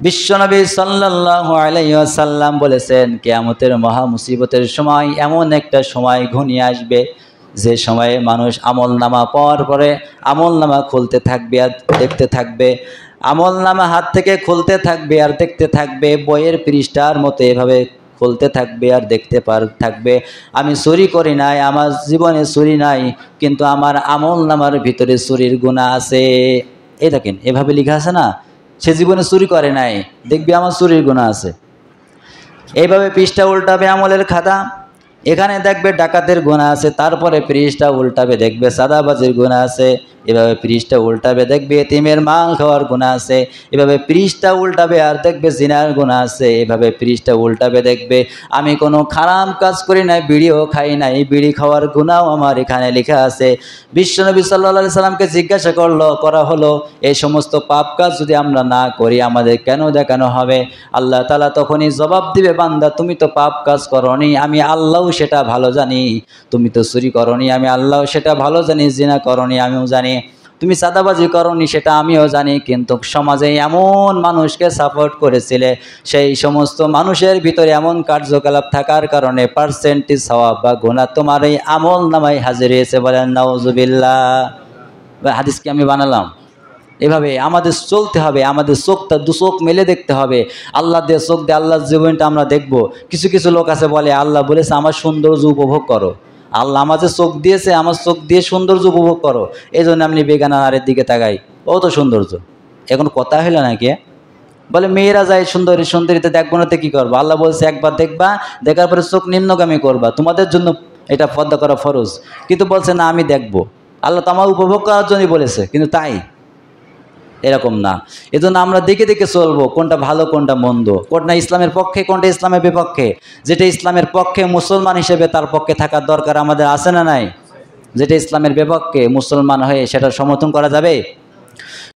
বিশ্বনবী সাল্লাল্লাহু আলাইহি ওয়াসাল্লাম বলেছেন, কিয়ামতের মহা মুসিবতের সময় এমন একটা সময় ঘনিয়ে আসবে যে সময়ে মানুষ আমলনামা পাওয়ার পরে আমলনামা খুলতে থাকবে আর দেখতে থাকবে, আমলনামা হাত থেকে খুলতে থাকবে আর দেখতে থাকবে, বইয়ের পৃষ্ঠার মতো এভাবে খুলতে থাকবে আর দেখতে থাকবে। আমি চুরি করি নাই, আমার জীবনে চুরি নাই, কিন্তু আমার আমলনামার ভিতরে চুরির গুনাহ আছে। এই দেখেন এভাবে লেখা আছে না, সে জীবনে চুরি করে নাই, দেখবি আমার চুরির গুনাহ আছে। এইভাবে পৃষ্ঠা উল্টাবে আমলের খাতা, এখানে দেখবে ডাকাতের গুনাহ আছে, তারপরে পৃষ্ঠা উল্টাবে দেখবে সাদাবাজির গুনাহ আছে, এভাবে পৃষ্ঠা উল্টাবে দেখবে এতিমের মাল খাওয়ার গুনাহ আছে, এভাবে পৃষ্ঠা উল্টাবে আর দেখবে জিনার গুনাহ আছে, এভাবে পৃষ্ঠা উল্টাবে দেখবে আমি কোনো খারাপ কাজ করি নাই, বিড়িও খাই নাই, বিড়ি খাওয়ার গুনাহও আমার এখানে লেখা আছে। বিশ্বনবী সাল্লাল্লাহু আলাইহি সাল্লামকে জিজ্ঞাসা করা হলো, এই সমস্ত পাপ কাজ যদি আমরা না করি আমাদের কেন দেখানো হবে? আল্লাহ তাআলা তখনই জবাব দিবে, বান্দা তুমি তো পাপ কাজ করনি, আমি আল্লাহ সেটা ভালো জানি। তুমি তো চুরি করনি, আমি আল্লাহ সেটা ভালো জানি। জিনা করনি, আমিও জানি। তুমি চাঁদাবাজি করনি, সেটা আমিও জানি। কিন্তু সমাজে এমন মানুষকে সাপোর্ট করেছিলে, সেই সমস্ত মানুষের ভিতরে এমন কার্যকলাপ থাকার কারণে পার্সেন্টেজ সওয়াব বা গুনাহ তোমার এই আমল নামায় হাজির হয়েছে। বলেন নাউজুবিল্লাহ। হাদিসকে আমি বানালাম। এভাবে আমাদের চলতে হবে, আমাদের চোখটা দু চোখ মেলে দেখতে হবে। আল্লাহ দিয়ে চোখ দিয়ে আল্লাহর জীবনটা আমরা দেখব। কিছু কিছু লোক আছে বলে, আল্লাহ বলেছে আমার সৌন্দর্য উপভোগ করো। আল্লাহ আমাদের চোখ দিয়েছে, আমার চোখ দিয়ে সৌন্দর্য উপভোগ করো, এই জন্য আপনি বেগানা নারীর দিকে তাকাই, ও তো সৌন্দর্য। এখন কথা হইল নাকি? বলে মেয়েরা যায় সুন্দরী, সুন্দরীতে দেখবো না তো কী করবো? আল্লাহ বলছে একবার দেখবা, দেখার পরে চোখ নিম্নগামী করবা, তোমাদের জন্য এটা পর্দা করা ফরজ। কিন্তু বলছে না আমি দেখবো। আল্লাহ তো আমার উপভোগ করার জন্যই বলেছে, কিন্তু তাই এরকম না। এজন্য আমরা দেখে দেখে চলবো কোনটা ভালো কোনটা মন্দ, কোনটা ইসলামের পক্ষে কোনটা ইসলামের বিপক্ষে। যেটা ইসলামের পক্ষে মুসলমান হিসেবে তার পক্ষে থাকার দরকার আমাদের আছে না নাই? যেটা ইসলামের বিপক্ষে মুসলমান হয়ে সেটা সমর্থন করা যাবে?